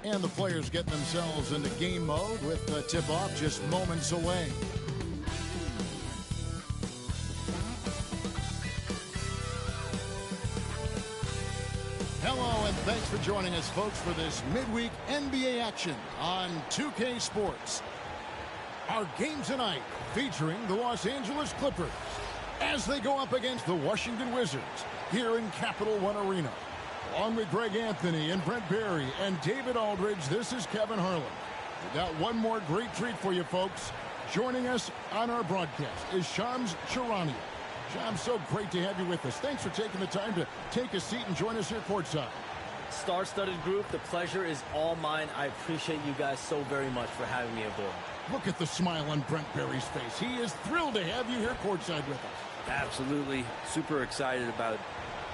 And the players getting themselves into game mode with the tip-off just moments away. Hello, and thanks for joining us, folks, for this midweek NBA action on 2K Sports. Our game tonight featuring the Los Angeles Clippers as they go up against the Washington Wizards here in Capital One Arena. Along with Greg Anthony and Brent Barry and David Aldridge, this is Kevin Harlan. We got one more great treat for you, folks. Joining us on our broadcast is Shams Charania. Shams, so great to have you with us. Thanks for taking the time to take a seat and join us here courtside. Star-studded group, the pleasure is all mine. I appreciate you guys so very much for having me aboard. Look at the smile on Brent Barry's face. He is thrilled to have you here courtside with us. Absolutely. Super excited about it.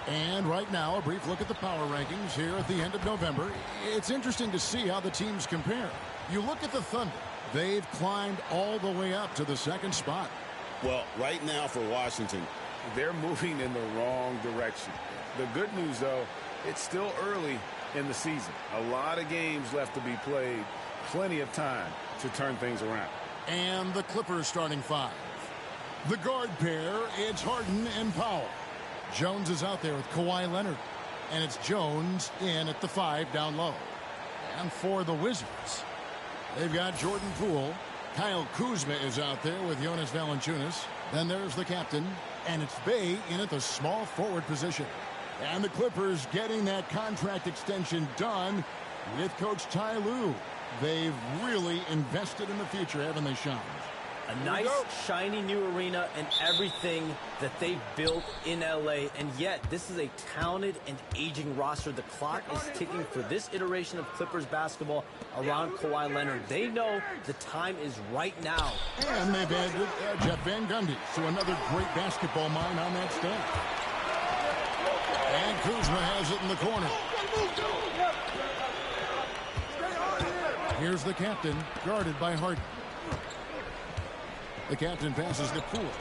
And right now, a brief look at the power rankings here at the end of November. It's interesting to see how the teams compare. You look at the Thunder. They've climbed all the way up to the second spot. Well, right now for Washington, they're moving in the wrong direction. The good news, though, it's still early in the season. A lot of games left to be played. Plenty of time to turn things around. And the Clippers starting five. The guard pair, it's Harden and Powell. Jones is out there with Kawhi Leonard. And it's Jones in at the 5 down low. And for the Wizards, they've got Jordan Poole. Kyle Kuzma is out there with Jonas Valanciunas. Then there's the captain. And it's Bey in at the small forward position. And the Clippers getting that contract extension done with Coach Ty Lue. They've really invested in the future, haven't they, Sean? A nice, shiny new arena and everything that they built in LA. And yet, this is a talented and aging roster. The clock is ticking for this iteration of Clippers basketball around Kawhi Leonard. They know the time is right now. And they've added Jeff Van Gundy, so another great basketball mind on that staff. And Kuzma has it in the corner. Here's the captain, guarded by Harden. The captain passes to Poole.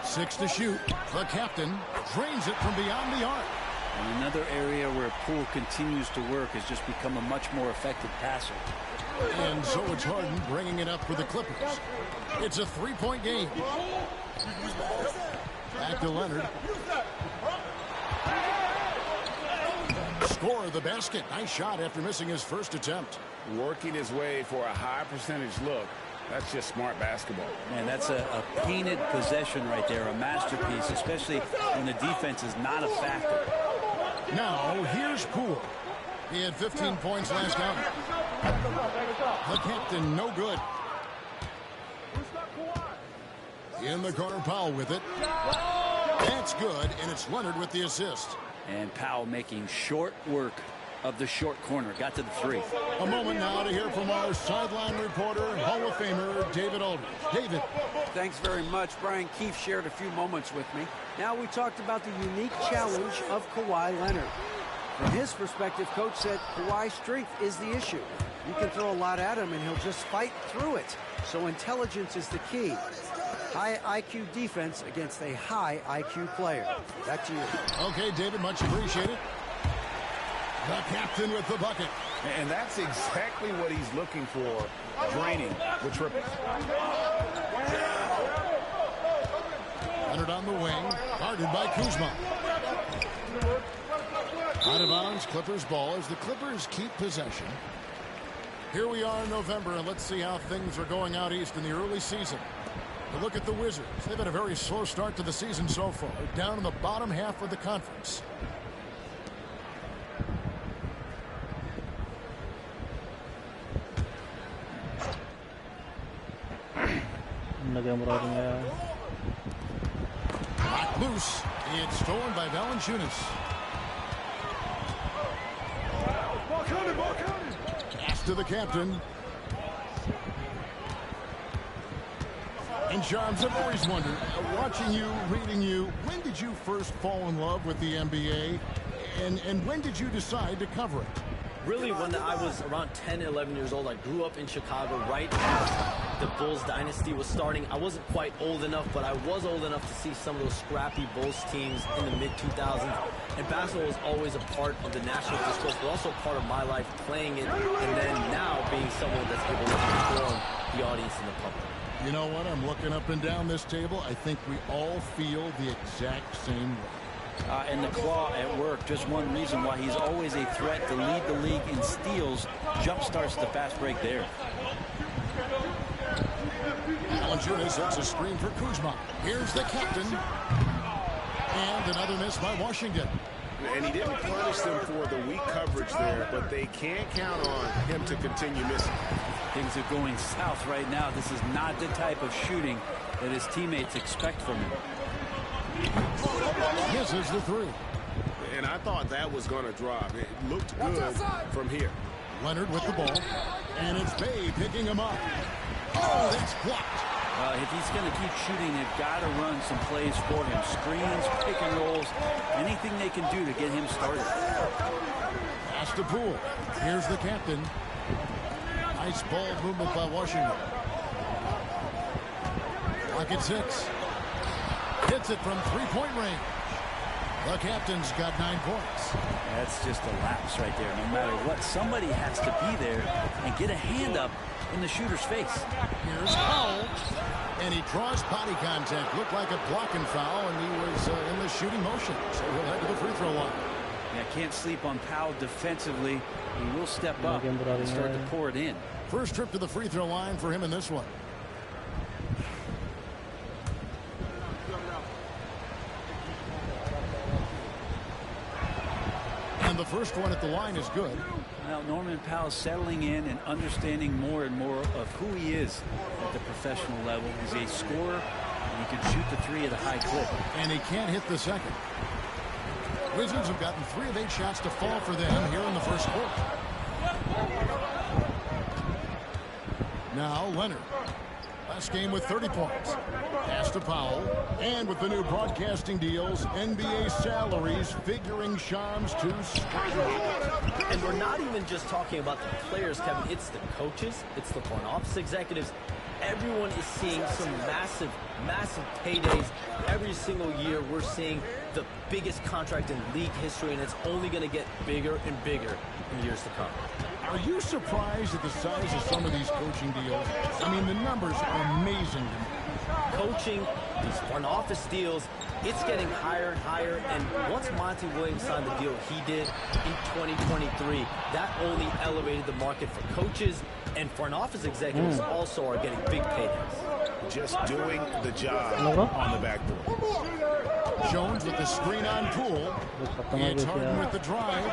6 to shoot. The captain drains it from beyond the arc. And another area where Poole continues to work has just become a much more effective passer. And so it's Harden bringing it up for the Clippers. It's a 3-point game. Back to Leonard. Score of the basket. Nice shot after missing his first attempt. Working his way for a high percentage look. That's just smart basketball. Man, that's a painted possession right there, a masterpiece, especially when the defense is not a factor. Now, here's Poole. He had 15 points last out. The captain, no good. In the corner, Powell with it. That's good, and it's Leonard with the assist. And Powell making short work of the short corner. Got to the 3. A moment now to hear from our sideline reporter, Hall of Famer David Aldridge. David. Thanks very much. Brian Keefe shared a few moments with me. Now we talked about the unique challenge of Kawhi Leonard. From his perspective, Coach said Kawhi's strength is the issue. You can throw a lot at him and he'll just fight through it. So intelligence is the key. High IQ defense against a high IQ player. Back to you. Okay, David, much appreciated. The captain with the bucket. And that's exactly what he's looking for, draining the triple. Leonard on the wing, guarded by Kuzma. Out of bounds, Clippers ball as the Clippers keep possession. Here we are in November, and let's see how things are going out east in the early season. To look at the Wizards. They've had a very slow start to the season so far, down in the bottom half of the conference. Locked loose. It's stolen by Valanciunas. Pass to the captain. And Johns, I've always wondered, watching you, reading you, when did you first fall in love with the NBA? And when did you decide to cover it? Really, when I was around 10, 11 years old, I grew up in Chicago right as the Bulls dynasty was starting. I wasn't quite old enough, but I was old enough to see some of those scrappy Bulls teams in the mid-2000s. And basketball was always a part of the national discourse, but also part of my life playing it, and then now being someone that's able to inform the audience and the public. You know what? I'm looking up and down this table. I think we all feel the exact same way. And the claw at work, just one reason why he's always a threat to lead the league in steals. Jump starts the fast break there. Valanciunas hits a screen for Kuzma. Here's the captain. And another miss by Washington. And he didn't punish them for the weak coverage there, but they can't count on him to continue missing. Things are going south right now. This is not the type of shooting that his teammates expect from him. Misses the three. And I thought that was going to drop. It looked good from here. Leonard with the ball. And it's Bay picking him up. Oh, that's blocked. If he's going to keep shooting, they've got to run some plays for him. Screens, pick and rolls, anything they can do to get him started. Pass to Poole. Here's the captain. Nice ball movement by Washington. Clock at 6. Hits it from three-point range. The captain's got 9 points. That's just a lapse right there. No matter what, somebody has to be there and get a hand up in the shooter's face. Here's Powell. And he draws body contact. Looked like a blocking foul, and he was in the shooting motion. So he'll head to the free throw line. Yeah, can't sleep on Powell defensively. He will step up and start to pour it in. First trip to the free throw line for him in this one. And the first one at the line is good. Now, Norman Powell settling in and understanding more and more of who he is at the professional level. He's a scorer, and he can shoot the three at a high clip. And he can't hit the second. Wizards have gotten 3 of 8 shots to fall for them here in the first quarter. Now Leonard. Last game with 30 points. Pass to Powell. And with the new broadcasting deals, NBA salaries figuring Shams to skyrocket. And we're not even just talking about the players, Kevin. It's the coaches. It's the front office executives. Everyone is seeing some massive, massive paydays. Every single year we're seeing the biggest contract in league history, and it's only going to get bigger and bigger in years to come. Are you surprised at the size of some of these coaching deals? I mean, the numbers are amazing to me. Coaching, these front office deals, it's getting higher and higher. And once Monty Williams signed the deal he did in 2023, that only elevated the market for coaches, and front office executives also are getting big paydays. Just doing the job on the backboard. Jones with the screen on Poole. It's Harden with the drive,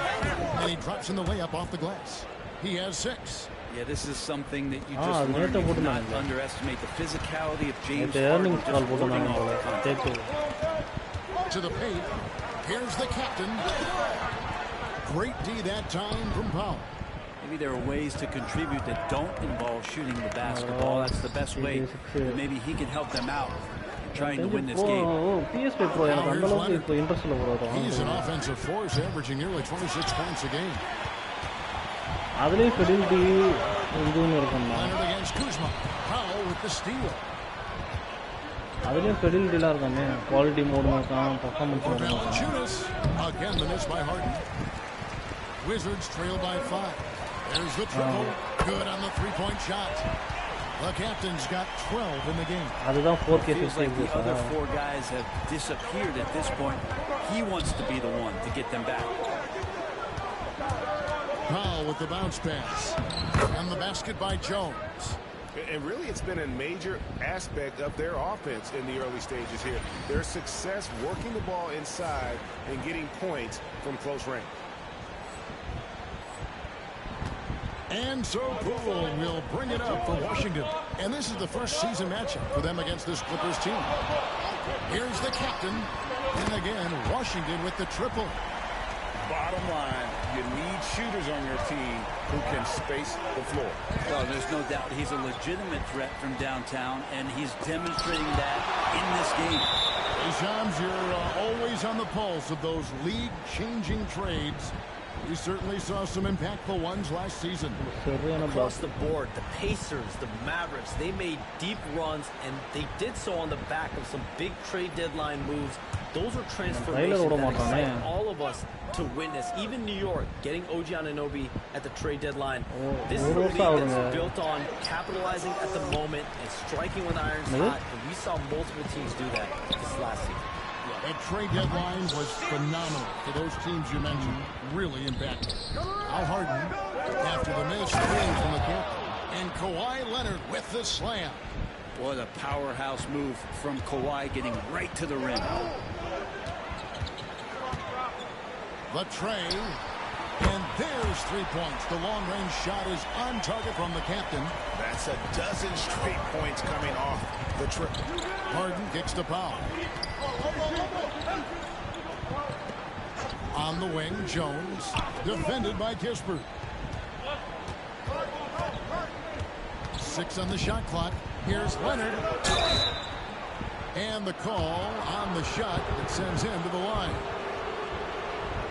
and he drops in the layup off the glass. He has 6. Yeah, this is something that you just learn. You cannot underestimate the physicality of James Harden just warding off the contact. To the paint. Here's the captain. Great D that time from Powell. Maybe there are ways to contribute that don't involve shooting the basketball. That's the best way. Maybe he can help them out trying to win this game. PS5 Pro He's an offensive force, averaging nearly 26 points a game. Leonard against Kuzma. Powell with the steal. Quality mode performance. Valanciunas. Again, the miss by Harden. Wizards trail by 5. There's the triple. Good on the three-point shot. The captain's got 12 in the game. It feels like the other 4 guys have disappeared at this point. He wants to be the one to get them back. Powell with the bounce pass. And the basket by Jones. And really, it's been a major aspect of their offense in the early stages here. Their success working the ball inside and getting points from close range. And so Poole will bring it up for Washington. And this is the first season matchup for them against this Clippers team. Here's the captain. And again, Washington with the triple. Bottom line, you need shooters on your team who can space the floor. Well, there's no doubt he's a legitimate threat from downtown, and he's demonstrating that in this game. Hey, Shams, you're always on the pulse of those league-changing trades. We certainly saw some impactful ones last season. Across the board, the Pacers, the Mavericks, they made deep runs, and they did so on the back of some big trade deadline moves. Those are transformations that excite all of us to witness. Even New York getting OG Anunoby at the trade deadline. This is a league that's built on capitalizing at the moment and striking when the iron's hot, and we saw multiple teams do that this last season. That trade deadline was phenomenal for those teams you mentioned. Really impactful. Al Harden after the miss three from the captain. And Kawhi Leonard with the slam. What a powerhouse move from Kawhi, getting right to the rim. The tray. And there's 3 points. The long-range shot is on target from the captain. That's a dozen straight points coming off the triple. Harden kicks the foul. On the wing, Jones, defended by Kispert. 6 on the shot clock. Here's Leonard. And the call on the shot that sends him to the line.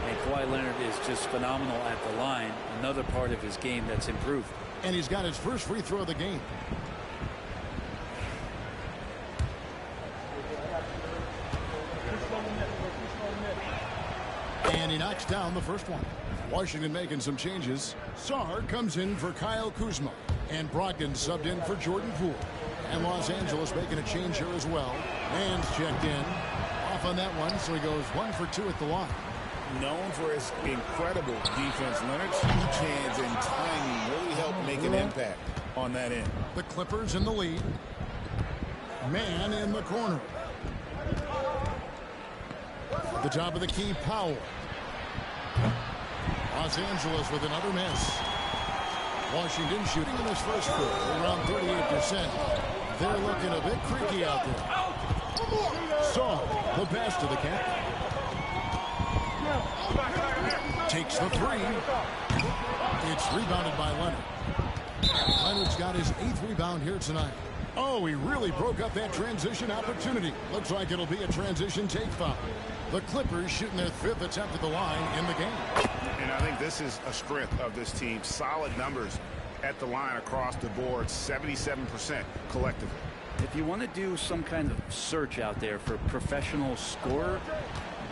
And Kawhi Leonard is just phenomenal at the line. Another part of his game that's improved. And he's got his first free throw of the game. And he knocks down the first one. Washington making some changes. Sarr comes in for Kyle Kuzma. And Brogdon subbed in for Jordan Poole. And Los Angeles making a change here as well. Man's checked in. Off on that one, so he goes 1 for 2 at the line. Known for his incredible defense, Leonard's huge hands and timing really helped make an impact on that end. The Clippers in the lead. Man in the corner. At the top of the key, Powell. Los Angeles with another miss. Washington shooting in this first quarter around 38%. They're looking a bit creaky out there. Saw the pass to the captain. Takes the three. It's rebounded by Leonard. Leonard's got his 8th rebound here tonight. Oh, he really broke up that transition opportunity. Looks like it'll be a transition take foul. The Clippers shooting their 5th attempt at the line in the game. And I think this is a strength of this team. Solid numbers at the line across the board, 77% collectively. If you want to do some kind of search out there for professional scorer,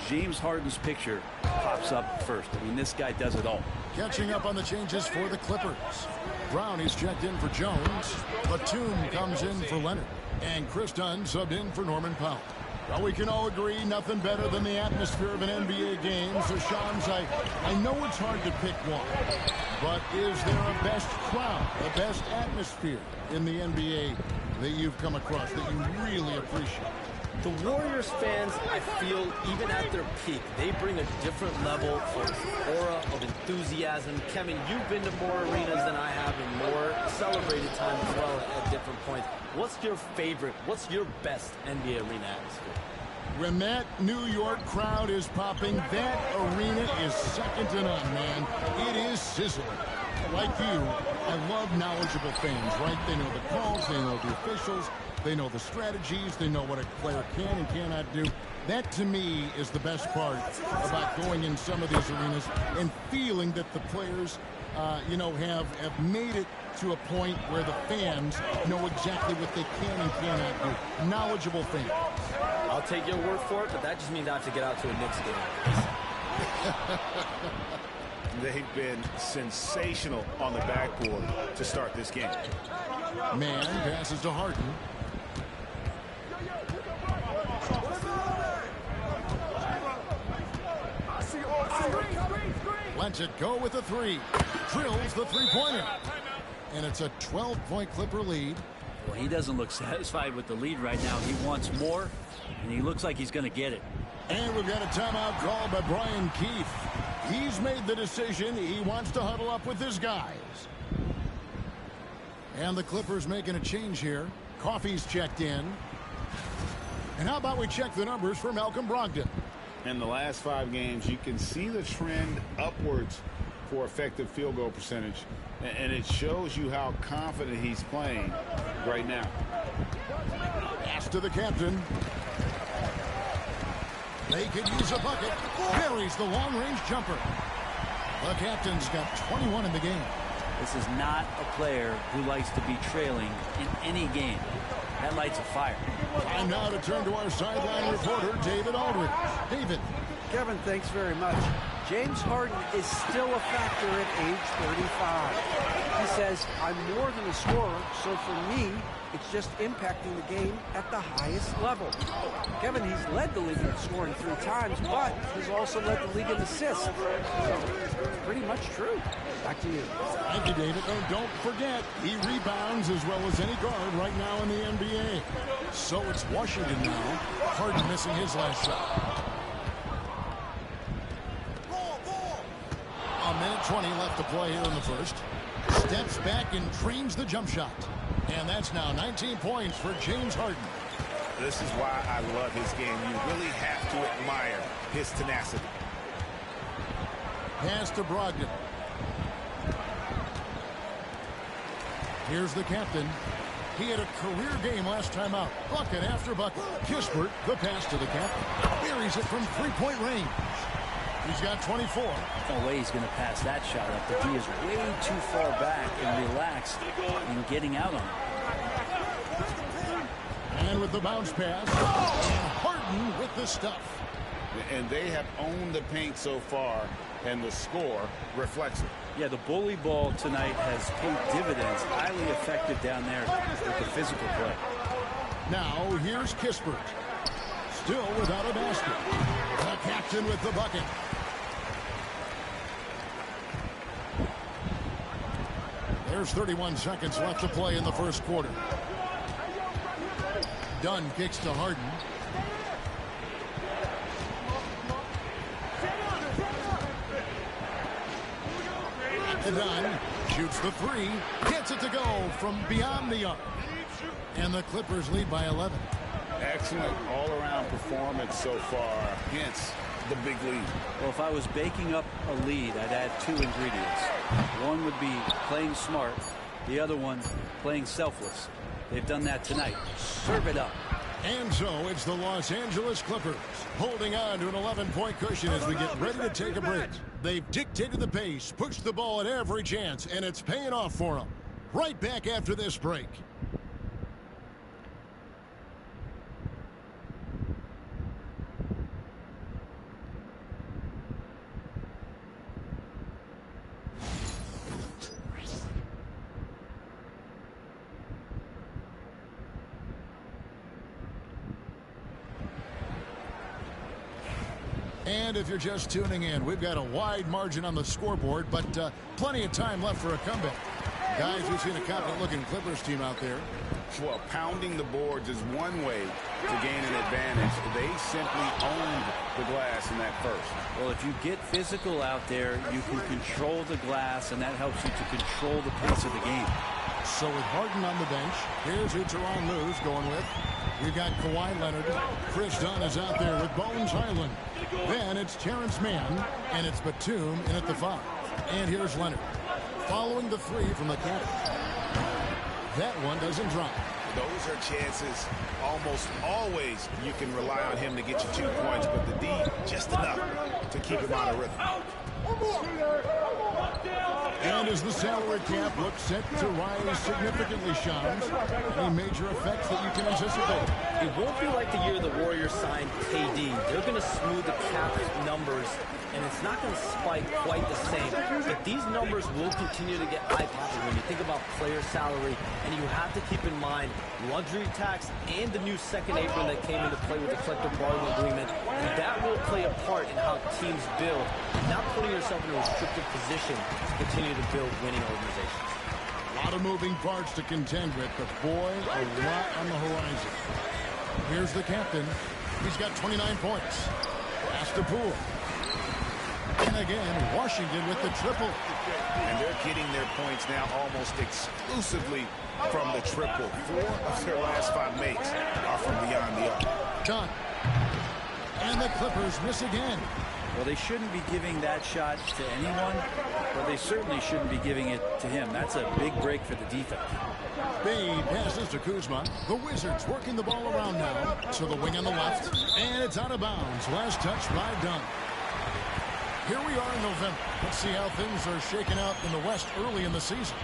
James Harden's picture pops up first. I mean, this guy does it all. Catching up on the changes for the Clippers. Brown is checked in for Jones. Batum comes in for Leonard. And Chris Dunn subbed in for Norman Powell. Well, we can all agree nothing better than the atmosphere of an NBA game. So, Shams, I know it's hard to pick one. But is there a best crowd, a best atmosphere in the NBA that you've come across that you really appreciate? The Warriors fans, I feel, even at their peak, they bring a different level of aura, of enthusiasm. Kevin, you've been to more arenas than I have and more celebrated time as well at different points. What's your favorite, what's your best NBA arena atmosphere? When that New York crowd is popping, that arena is second to none, man. It is sizzling. Like you, I love knowledgeable fans, right? They know the calls, they know the officials, they know the strategies, they know what a player can and cannot do. That, to me, is the best part about going in some of these arenas and feeling that the players, have made it to a point where the fans know exactly what they can and cannot do. Knowledgeable fans. I'll take your word for it, but that just means I have to get out to a Knicks game. They've been sensational on the backboard to start this game. Man passes to Harden. Lets it go with a three. Drills the three-pointer. And it's a 12-point Clipper lead. Well, he doesn't look satisfied with the lead right now. He wants more, and he looks like he's going to get it. And we've got a timeout called by Brian Keefe. He's made the decision. He wants to huddle up with his guys. And the Clippers making a change here. Coffey's checked in. And how about we check the numbers for Malcolm Brogdon? In the last 5 games, you can see the trend upwards for effective field goal percentage. And it shows you how confident he's playing right now. Pass to the captain. They could use a bucket. Buries the long-range jumper. The captain's got 21 in the game. This is not a player who likes to be trailing in any game. That lights a fire. Time now to turn to our sideline reporter, David Aldridge. David. Kevin, thanks very much. James Harden is still a factor at age 35. He says, I'm more than a scorer, so for me, it's just impacting the game at the highest level. Kevin, he's led the league in scoring 3 times, but he's also led the league in assists. So, pretty much true. Back to you. Thank you, David. And don't forget, he rebounds as well as any guard right now in the NBA. So it's Washington now. Harden missing his last shot. A minute 20 left to play here in the first. Steps back and trains the jump shot. And that's now 19 points for James Harden. This is why I love his game. You really have to admire his tenacity. Pass to Brogdon. Here's the captain. He had a career game last time out. Bucket after bucket. Kispert, the pass to the captain. Buries it from three-point range. He's got 24. No way he's going to pass that shot up. The D is way too far back and relaxed in getting out on it. And with the bounce pass, and Harden with the stuff. And they have owned the paint so far, and the score reflects it. Yeah, the bully ball tonight has paid dividends. Highly effective down there with the physical play. Now, here's Kispert. Still without a basket. The captain with the bucket. There's 31 seconds left to play in the first quarter. Dunn kicks to Harden. Dunn shoots the 3. Gets it to go from beyond the arc. And the Clippers lead by 11. Excellent all-around performance so far against the big lead. Well, if I was baking up a lead, I'd add 2 ingredients. One would be playing smart. The other one, playing selfless. They've done that tonight. Serve it up. And so it's the Los Angeles Clippers holding on to an 11-point cushion as we get ready to take a break. They've dictated the pace, pushed the ball at every chance, and it's paying off for them. Right back after this break. And if you're just tuning in, we've got a wide margin on the scoreboard, but plenty of time left for a comeback. Guys, we've seen a confident-looking Clippers team out there. Well, pounding the boards is one way to gain an advantage. They simply owned the glass in that first. Well, if you get physical out there, you can control the glass, and that helps you to control the pace of the game. So with Harden on the bench, here's who Tyronn Lue's going with. We've got Kawhi Leonard. Chris Dunn is out there with Bones Highland. Then it's Terrence Mann, and it's Batum in at the 5. And here's Leonard. Following the 3 from the captain. That one doesn't drop. Those are chances. Almost always you can rely on him to get you 2 points, but the D just enough to keep him out of rhythm. And as the salary cap looks set to rise significantly, Shams, any major effects that you can anticipate? It won't be like the year the Warriors signed KD. They're going to smooth the cap numbers, and it's not going to spike quite the same. But these numbers will continue to get eye-popping when you think about player salary, and you have to keep in mind luxury tax and the new second apron that came into play with the collective bargaining agreement. And that will play a part in how teams build, not putting yourself in a restricted position to continue to build winning organizations. A lot of moving parts to contend with, but boy, a lot on the horizon. Here's the captain. He's got 29 points. Pass to Poole. And again, Washington with the triple. And they're getting their points now almost exclusively from the triple. 4 of their last 5 makes are from beyond the arc. Done. And the Clippers miss again. Well, they shouldn't be giving that shot to anyone, but they certainly shouldn't be giving it to him. That's a big break for the defense. Bade passes to Kuzma. The Wizards working the ball around now. So the wing on the left. And it's out of bounds. Last touch by Dunn. Here we are in November. Let's see how things are shaking out in the West early in the season.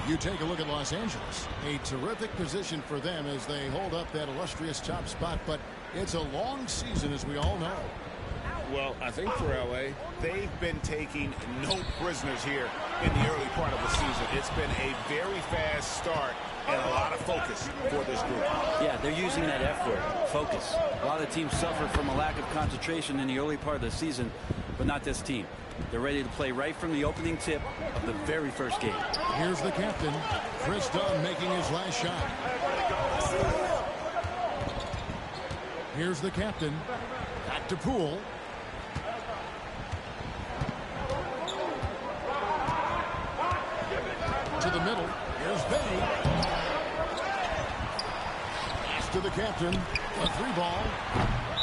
You take a look at Los Angeles. A terrific position for them as they hold up that illustrious top spot, but it's a long season, as we all know. Well, I think for L.A., they've been taking no prisoners here in the early part of the season. It's been a very fast start and a lot of focus for this group. Yeah, they're using that F word, focus. A lot of teams suffer from a lack of concentration in the early part of the season, but not this team. They're ready to play right from the opening tip of the very first game. Here's the captain, Chris Dunn, making his last shot. Here's the captain, back to Poole. To the middle. Here's Bay. Pass to the captain. A 3-ball.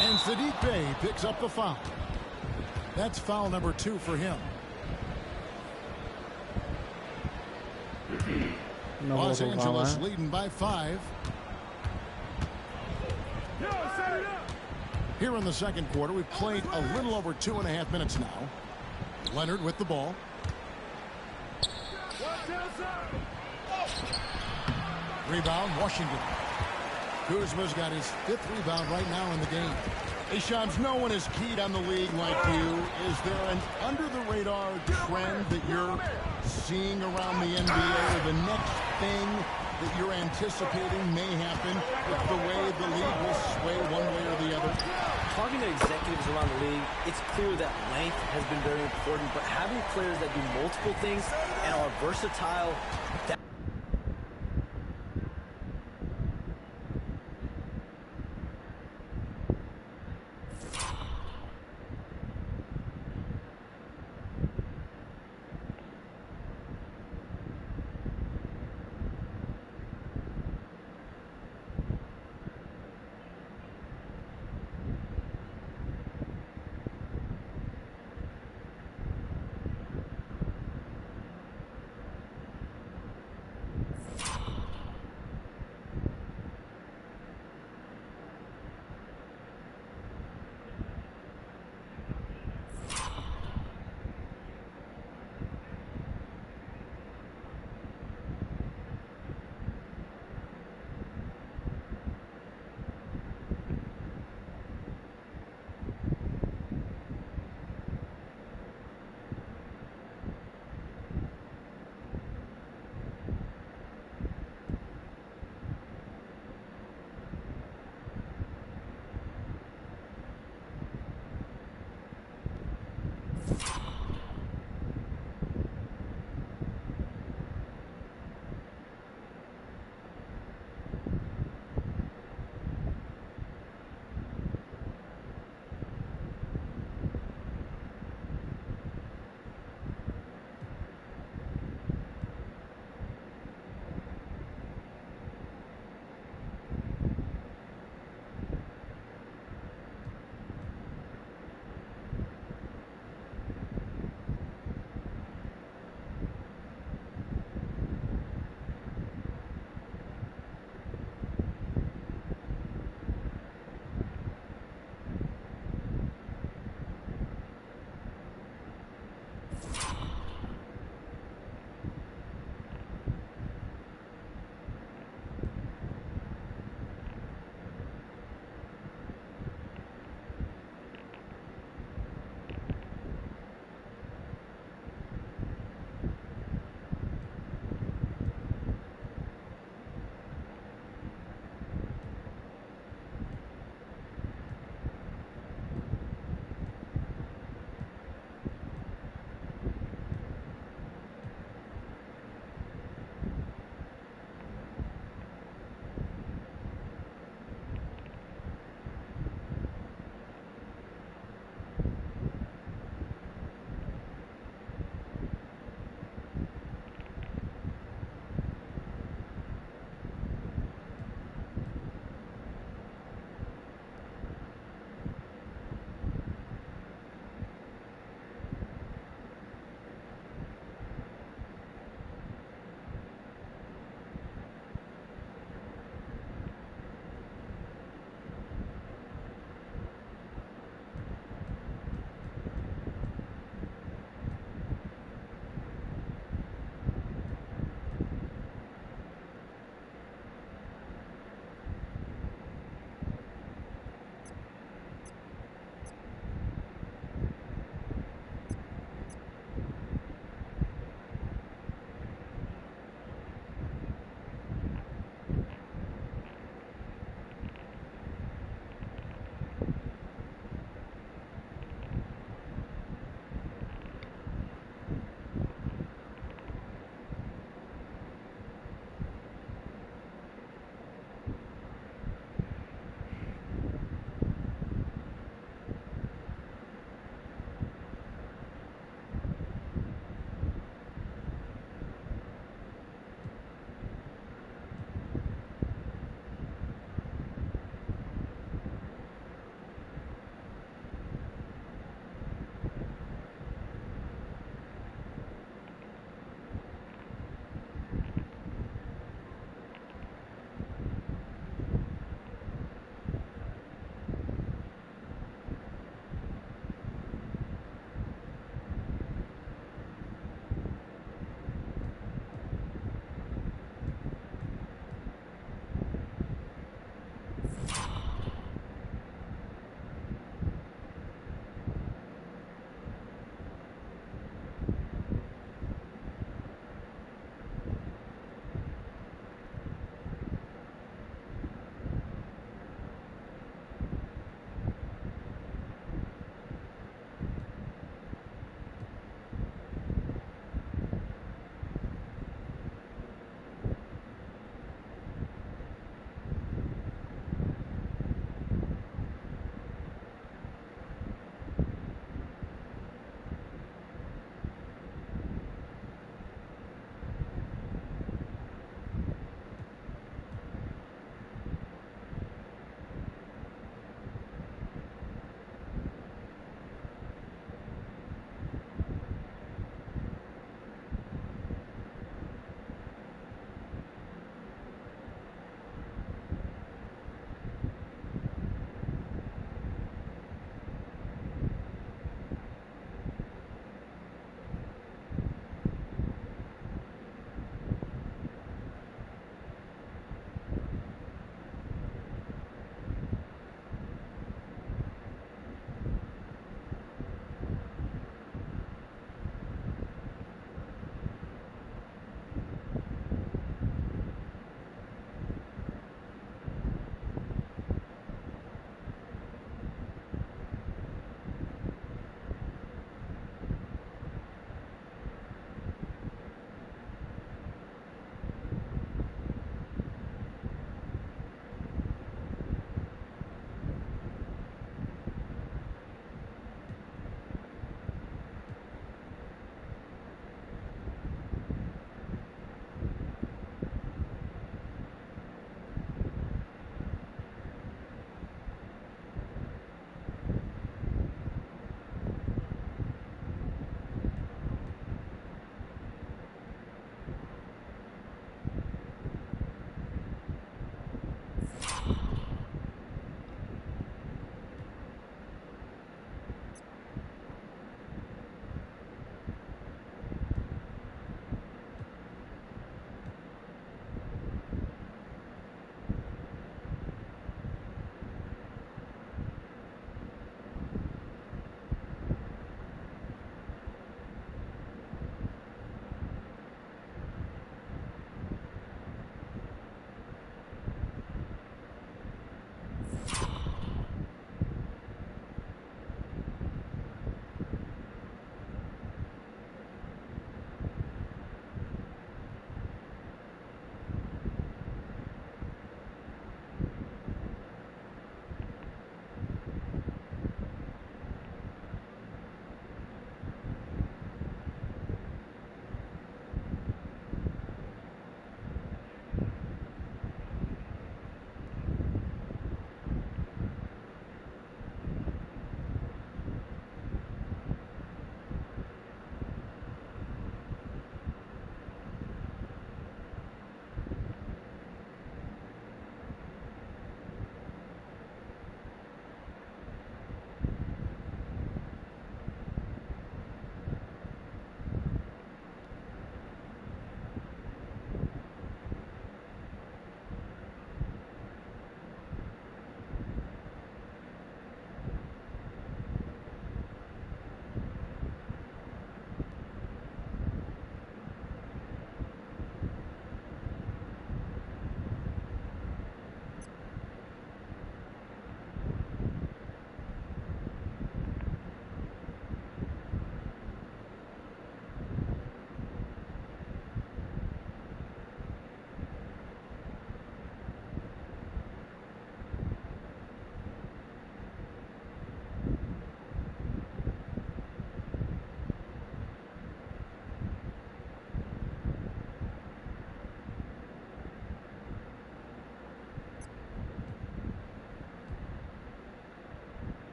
And Sadiq Bey picks up the foul. That's foul number 2 for him. Los Angeles leading by 5. Here in the second quarter, we've played a little over 2.5 minutes now. Leonard with the ball. Rebound, Washington. Kuzma's got his 5th rebound right now in the game. Hey, Shams, no one is keyed on the league like you. Is there an under-the-radar trend that you're seeing around the NBA, or the next thing that you're anticipating may happen with the way the league will sway one way or the other? Talking to executives around the league, it's clear that length has been very important, but having players that do multiple things and are versatile, that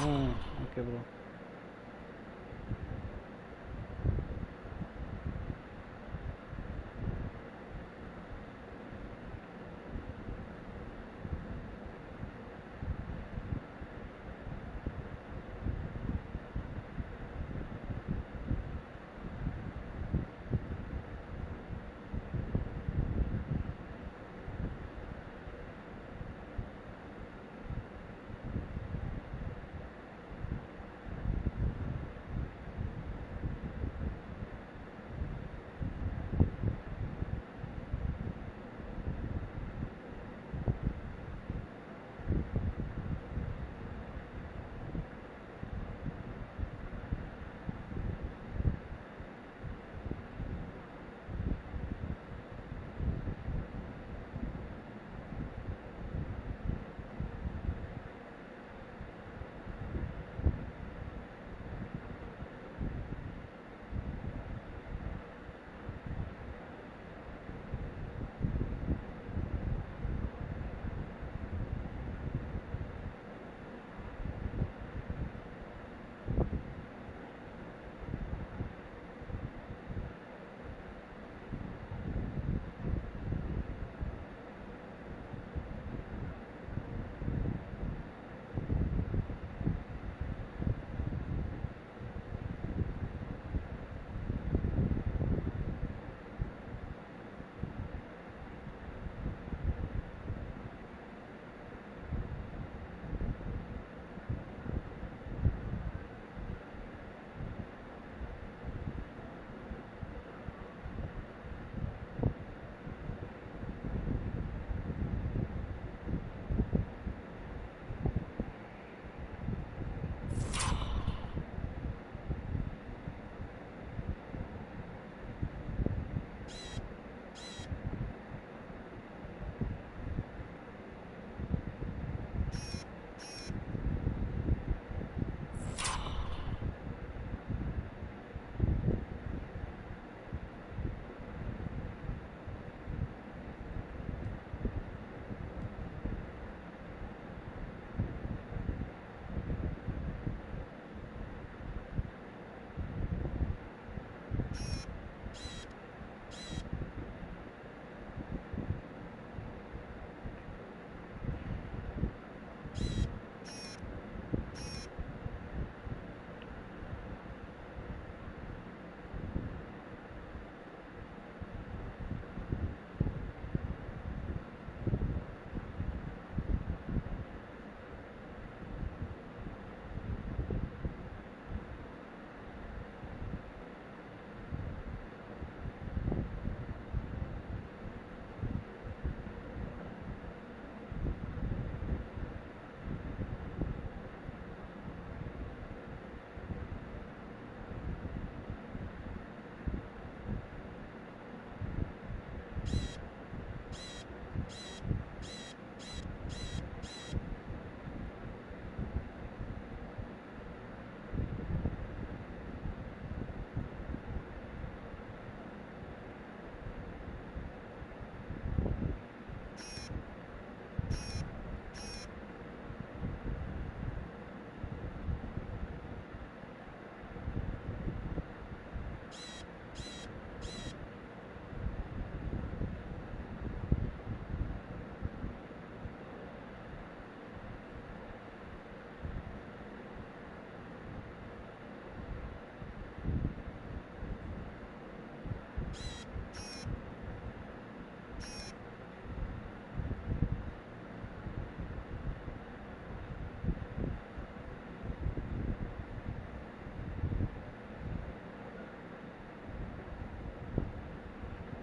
Okay, bro.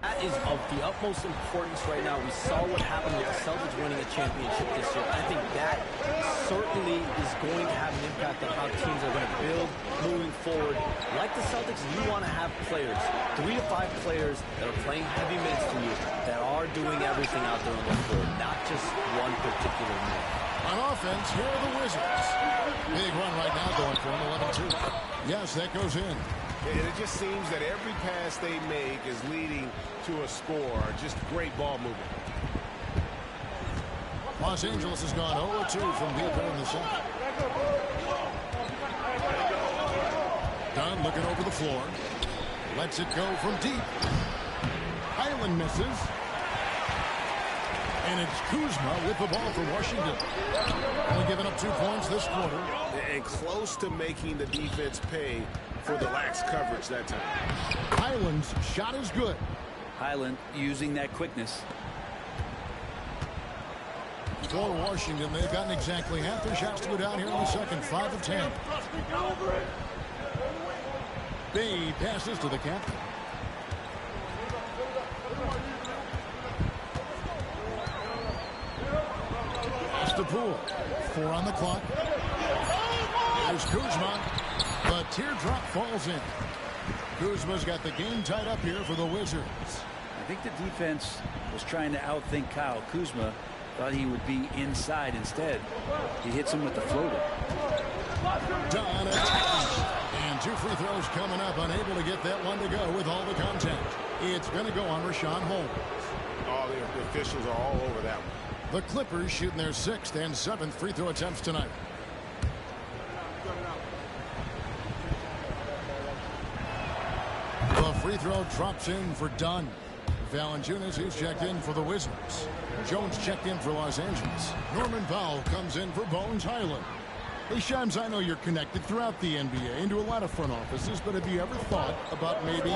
That is of the utmost importance right now. We saw what happened with the Celtics winning a championship this year. I think that certainly is going to have an impact on how teams are going to build moving forward. Like the Celtics, you want to have players, 3 to 5 players that are playing heavy minutes for you, that are doing everything out there on the floor, not just one particular move. On offense, here are the Wizards. Big run right now going for them, 11-2. Yes, that goes in. And it just seems that every pass they make is leading to a score. Just great ball movement. Los Angeles has gone 0-2 from deep in the second. Dunn looking over the floor. Lets it go from deep. Highland misses. And it's Kuzma with the ball for Washington. Only giving up 2 points this quarter. And close to making the defense pay for the lax coverage that time. Highland's shot is good. Highland using that quickness. For Washington, they've gotten exactly half their shots to go down here in the second. 5 of 10. Bay passes to the captain. Pass to Poole. 4 on the clock. There's Kuzma. The teardrop falls in. Kuzma's got the game tied up here for the Wizards. I think the defense was trying to outthink Kyle. Kuzma thought he would be inside instead. He hits him with the floater. Dunn attacks. And 2 free throws coming up. Unable to get that one to go with all the contact. It's going to go on Rashawn Holmes. Oh, the officials are all over that one. The Clippers shooting their 6th and 7th free throw attempts tonight. The free throw drops in for Dunn. Valanciunas, he's checked in for the Wizards. Jones checked in for Los Angeles. Norman Powell comes in for Bones Highland. Hey, Shams, I know you're connected throughout the NBA into a lot of front offices, but have you ever thought about maybe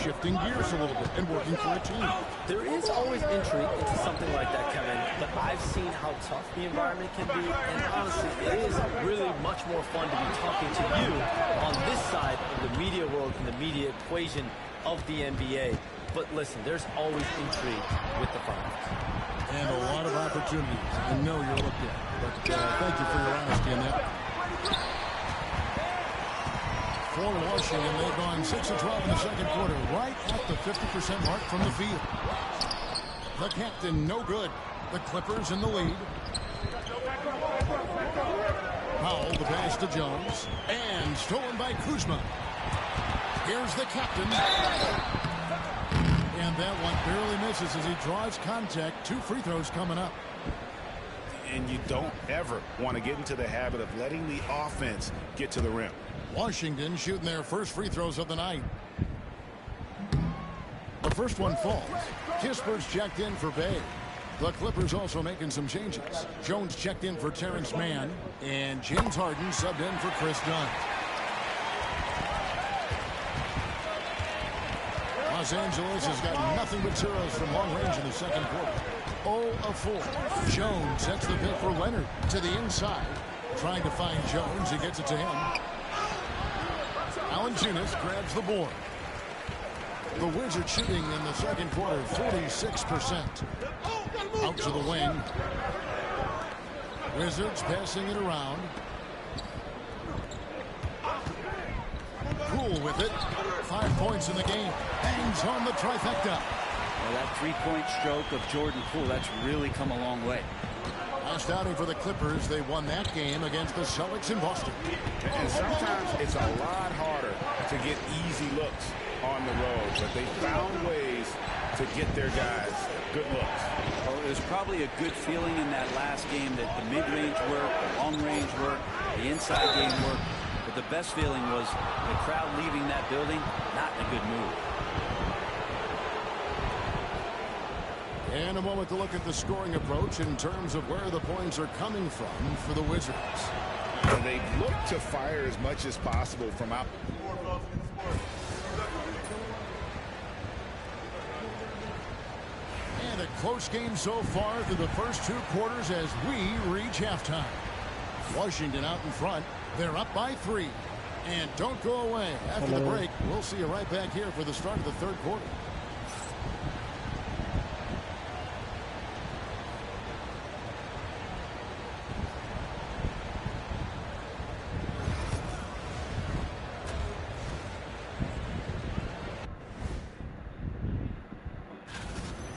shifting gears a little bit and working for a team? There is always intrigue into something like that, Kevin, but I've seen how tough the environment can be, and honestly, it is really much more fun to be talking to you on this side of the media world and the media equation of the NBA. But listen, there's always intrigue with the front office. And a lot of opportunities. I know you're looked at, but thank you for your honesty in that. For Washington, they've gone 6 of 12 in the second quarter, right at the 50% mark from the field. The captain, no good. The Clippers in the lead. Powell, the pass to Jones, and stolen by Kuzma. Here's the captain. And that one barely misses as he draws contact. 2 free throws coming up. And you don't ever want to get into the habit of letting the offense get to the rim. Washington shooting their first free throws of the night. The first one falls. Kisper's checked in for Bay. The Clippers also making some changes. Jones checked in for Terrence Mann. And James Harden subbed in for Chris Dunn. Los Angeles has got nothing but zeros from long range in the second quarter. 0 of 4. Jones sets the pick for Leonard to the inside. Trying to find Jones. He gets it to him. Valanciunas grabs the board. The Wizards shooting in the second quarter 46%. Out to the wing. Wizards passing it around. Poole with it. 5 points in the game. Bangs home the trifecta. Well, that 3-point stroke of Jordan Poole, that's really come a long way. Last outing for the Clippers, they won that game against the Celtics in Boston. And sometimes it's a lot harder to get easy looks on the road, but they found ways to get their guys good looks. Well, there's probably a good feeling in that last game that the mid-range work, the long-range work, the inside game work. But the best feeling was the crowd leaving that building not in a good mood. And a moment to look at the scoring approach in terms of where the points are coming from for the Wizards. And they look to fire as much as possible from out. And a close game so far through the first 2 quarters as we reach halftime. Washington out in front. They're up by 3. And don't go away. After the break, we'll see you right back here for the start of the third quarter.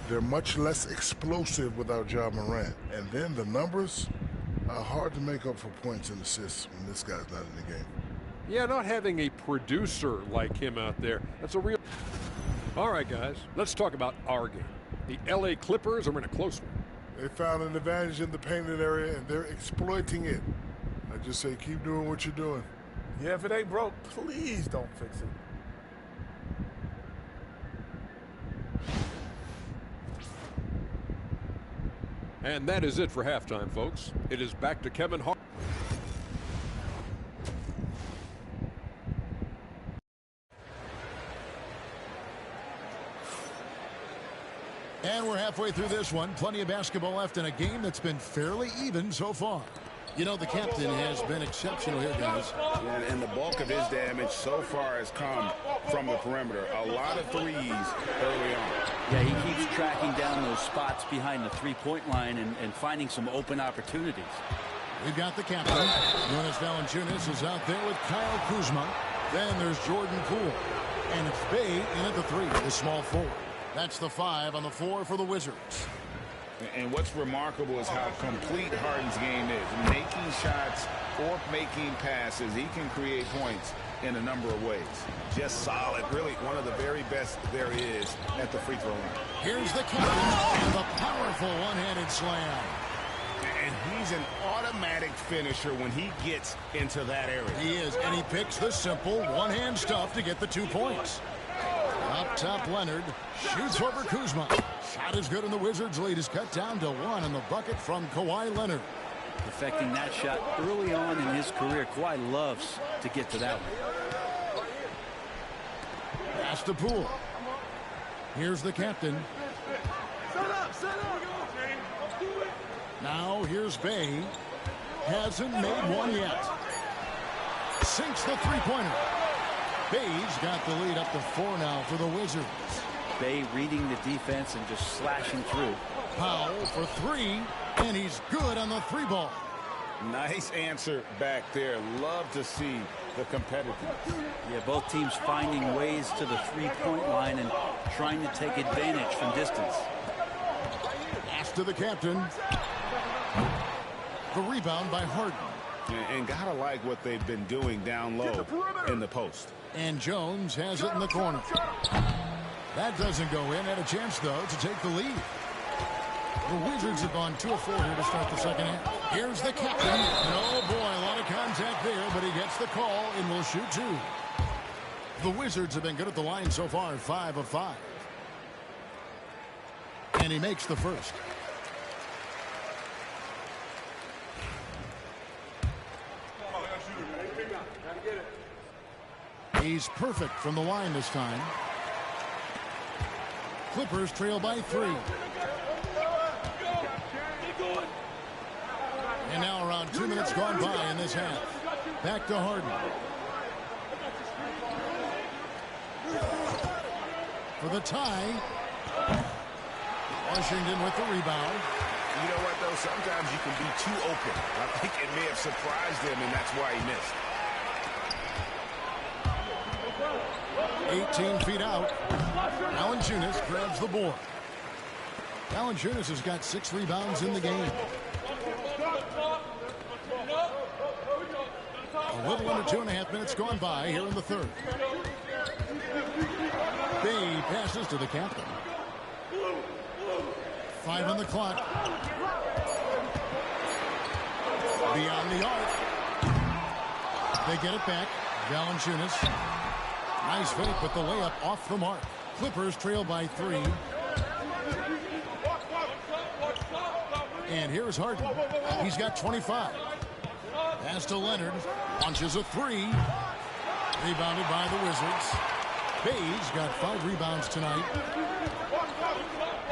They're much less explosive without Ja Morant. And then the numbers are hard to make up for points and assists when this guy's not in the game. Yeah, not having a producer like him out there, that's a real... All right, guys, let's talk about our game. The LA Clippers are in a close one. They found an advantage in the painted area, and they're exploiting it. I just say keep doing what you're doing. Yeah, if it ain't broke, please don't fix it. And that is it for halftime, folks. It is back to Kevin Hart. And we're halfway through this one. Plenty of basketball left in a game that's been fairly even so far. You know, the captain has been exceptional here, guys. Yeah, and the bulk of his damage so far has come from the perimeter. A lot of threes early on. Yeah, he keeps tracking down those spots behind the three-point line and finding some open opportunities. We've got the captain. Jonas Valanciunas is out there with Kyle Kuzma. Then there's Jordan Poole. And it's Bay in at the three, the small forward. That's the 5 on the floor for the Wizards. And what's remarkable is how complete Harden's game is. Making shots or making passes, he can create points in a number of ways. Just solid, really one of the very best there is at the free throw line. Here's the captain and the powerful one-handed slam. And he's an automatic finisher when he gets into that area. He is, and he picks the simple one-hand stuff to get the 2 points. Up top, Leonard shoots over Kuzma. Shot is good, and the Wizards' lead is cut down to 1 in the bucket from Kawhi Leonard. Perfecting that shot early on in his career. Kawhi loves to get to that one. Pass to Poole. Here's the captain. Now here's Bay. Hasn't made one yet. Sinks the three-pointer. Bay's got the lead up to 4 now for the Wizards. Bay reading the defense and just slashing through. Powell for 3, and he's good on the 3 ball. Nice answer back there. Love to see the competitiveness. Yeah, both teams finding ways to the three-point line and trying to take advantage from distance. Pass to the captain. The rebound by Harden. And gotta like what they've been doing down low in the post. And Jones has it in the corner. That doesn't go in. Had a chance, though, to take the lead. The Wizards have gone 2 of 4 here to start the second half. Here's the captain. And oh, boy, a lot of contact there, but he gets the call and will shoot 2. The Wizards have been good at the line so far, 5 of 5. And he makes the first. He's perfect from the line this time. Clippers trail by 3. And now around 2 minutes gone by in this half. Back to Harden. For the tie. Washington with the rebound. You know what, though? Sometimes you can be too open. I think it may have surprised him, and that's why he missed. 18 feet out. Valanciunas grabs the board. Valanciunas has got 6 rebounds in the game. A little under 2.5 minutes gone by here in the third. Bay passes to the captain. 5 on the clock. Beyond the arc. They get it back. Valanciunas. Nice fake, but the layup off the mark. Clippers trail by 3. And here's Harden. He's got 25. Pass to Leonard. Launches a 3. Rebounded by the Wizards. Bay's got 5 rebounds tonight.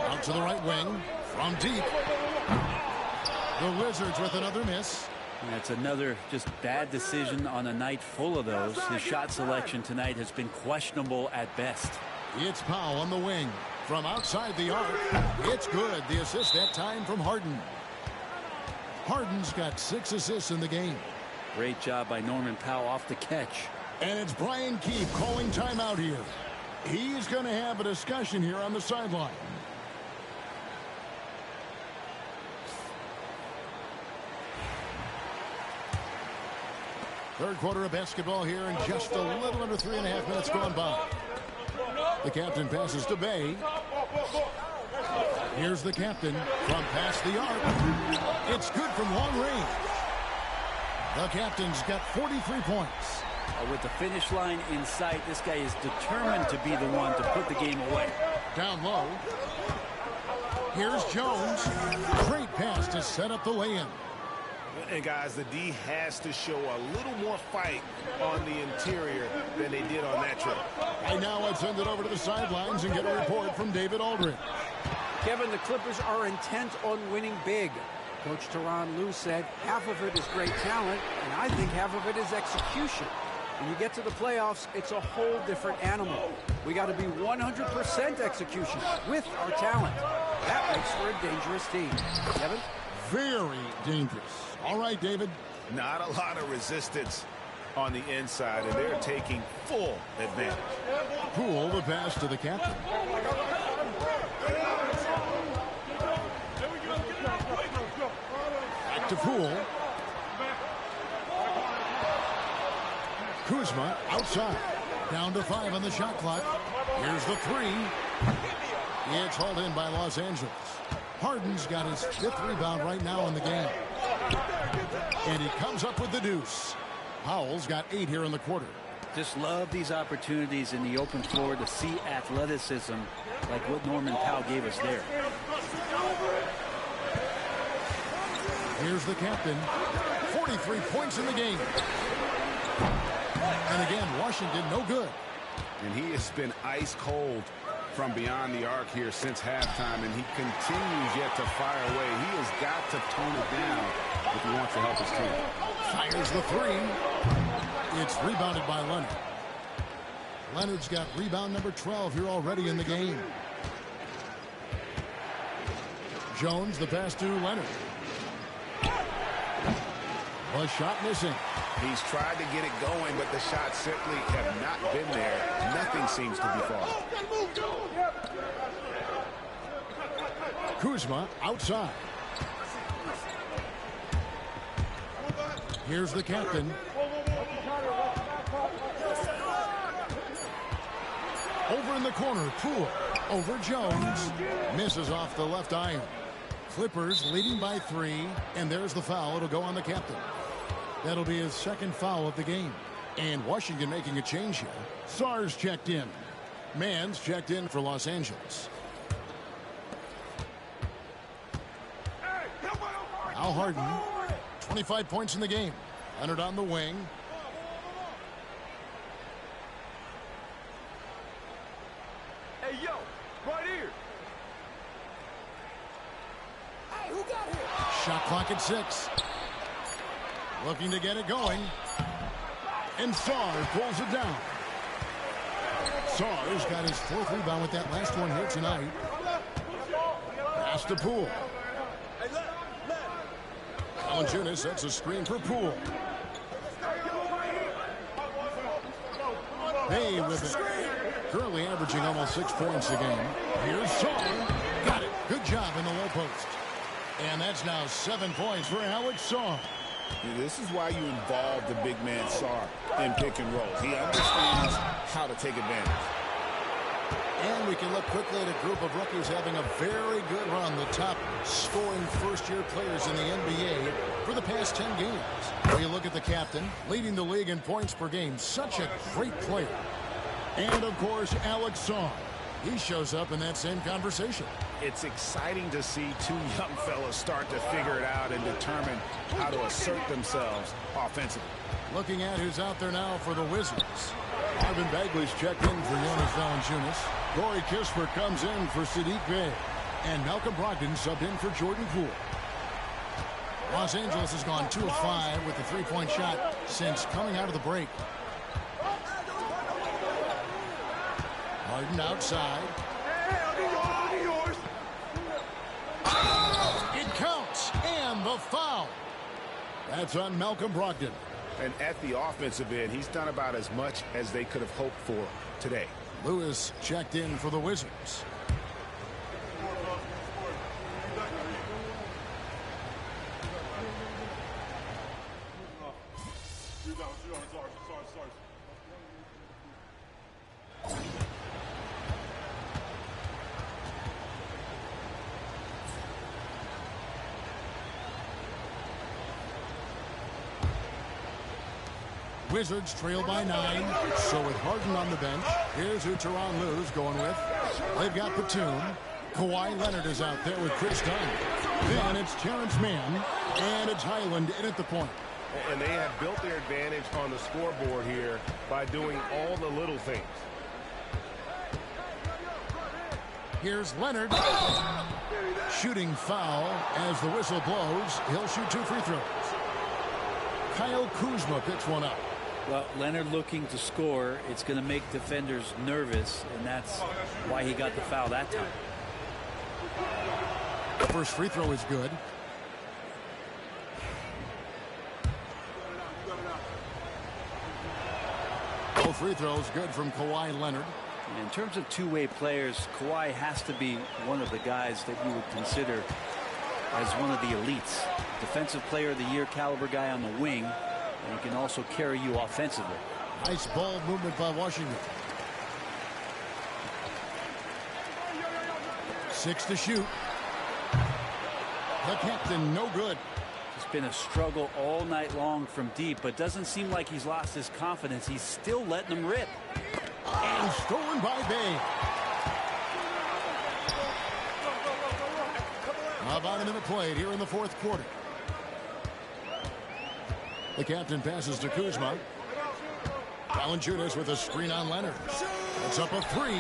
Out to the right wing. From deep. The Wizards with another miss. That's another just bad decision on a night full of those. His shot selection tonight has been questionable at best. It's Powell on the wing. From outside the arc. It's good. The assist that time from Harden. Harden's got 6 assists in the game. Great job by Norman Powell off the catch. And it's Brian Keefe calling timeout here. He's going to have a discussion here on the sideline. Third quarter of basketball here, and just a little under 3.5 minutes gone by. The captain passes to Bay. Here's the captain from past the arc. It's good from long range. The captain's got 43 points. With the finish line in sight, this guy is determined to be the one to put the game away. Down low. Here's Jones. Great pass to set up the lay-in. And guys, the D has to show a little more fight on the interior than they did on that trip. And now let's send it over to the sidelines and get a report from David Aldridge. Kevin, the Clippers are intent on winning big. Coach Tyronn Lue said half of it is great talent, and I think half of it is execution. When you get to the playoffs, it's a whole different animal. We got to be 100% execution with our talent. That makes for a dangerous team. Kevin? Very dangerous. All right, David. Not a lot of resistance on the inside, and they're taking full advantage. Poole, the pass to the captain. Back to Poole. Kuzma outside. Down to 5 on the shot clock. Here's the 3. It's hauled in by Los Angeles. Harden's got his 5th rebound right now in the game. And he comes up with the deuce. Powell's got 8 here in the quarter. Just love these opportunities in the open floor to see athleticism like what Norman Powell gave us there. Here's the captain. 43 points in the game. And again, Washington no good. And he has been ice cold from beyond the arc here since halftime, and he continues yet to fire away. He has got to tone it down if he wants to help his team. Fires the 3. It's rebounded by Leonard. Leonard's got rebound number 12 here already in the game. Jones, the pass to Leonard. A shot missing. He's tried to get it going, but the shots simply have not been there. Nothing seems to be falling. Kuzma outside. Here's the captain. Over in the corner, Poole. Over Jones. Misses off the left iron. Clippers leading by 3, and there's the foul. It'll go on the captain. That'll be his 2nd foul of the game. And Washington making a change here. Sar's checked in. Mann's checked in for Los Angeles. Al Harden, 25 points in the game. Leonard on the wing. Hey, yo, right here. Hey, who got here? Shot clock at 6. Looking to get it going. And Sar pulls it down. Sar's got his 4th rebound with that last one here tonight. Pass to Poole. Valanciunas sets a screen for Poole. Bay with it. Currently averaging almost 6 points a game. Here's Sar. Got it. Good job in the low post. And that's now 7 points for Alex Sar. This is why you involve the big man Sar in pick and rolls. He understands how to take advantage. And we can look quickly at a group of rookies having a very good run. The top scoring first-year players in the NBA for the past 10 games. When you look at the captain, leading the league in points per game. Such a great player. And, of course, Alex Sar. He shows up in that same conversation. It's exciting to see 2 young fellas start to figure it out and determine how to assert themselves offensively. Looking at who's out there now for the Wizards. Marvin Bagley's checked in for Jonas Valanciunas. Corey Kispert comes in for Saddiq Bey. And Malcolm Brogdon subbed in for Jordan Poole. Los Angeles has gone 2 of 5 with the 3-point shot since coming out of the break. Harden outside. It counts, and the foul. That's on Malcolm Brogdon. And at the offensive end, he's done about as much as they could have hoped for today. Lewis checked in for the Wizards. Wizards trail by 9. So with Harden on the bench, here's who Tyronn Lue's going with. They've got Batum. Kawhi Leonard is out there with Chris Dunn. Then it's Terrence Mann, and it's Highland in at the point. And they have built their advantage on the scoreboard here by doing all the little things. Here's Leonard. Shooting foul as the whistle blows. He'll shoot 2 free throws. Kyle Kuzma picks one up. Well, Leonard looking to score. It's going to make defenders nervous, and that's why he got the foul that time. The first free throw is good. Both free throws good from Kawhi Leonard. In terms of two-way players, Kawhi has to be one of the guys that you would consider as one of the elites. Defensive player of the year caliber guy on the wing, and he can also carry you offensively. Nice ball movement by Washington. 6 to shoot. The captain no good. It's been a struggle all night long from deep, but doesn't seem like he's lost his confidence. He's still letting them rip. And stolen by Bay. About a minute played here in the fourth quarter. The captain passes to Kuzma. Valanciunas with a screen on Leonard. It's up a 3.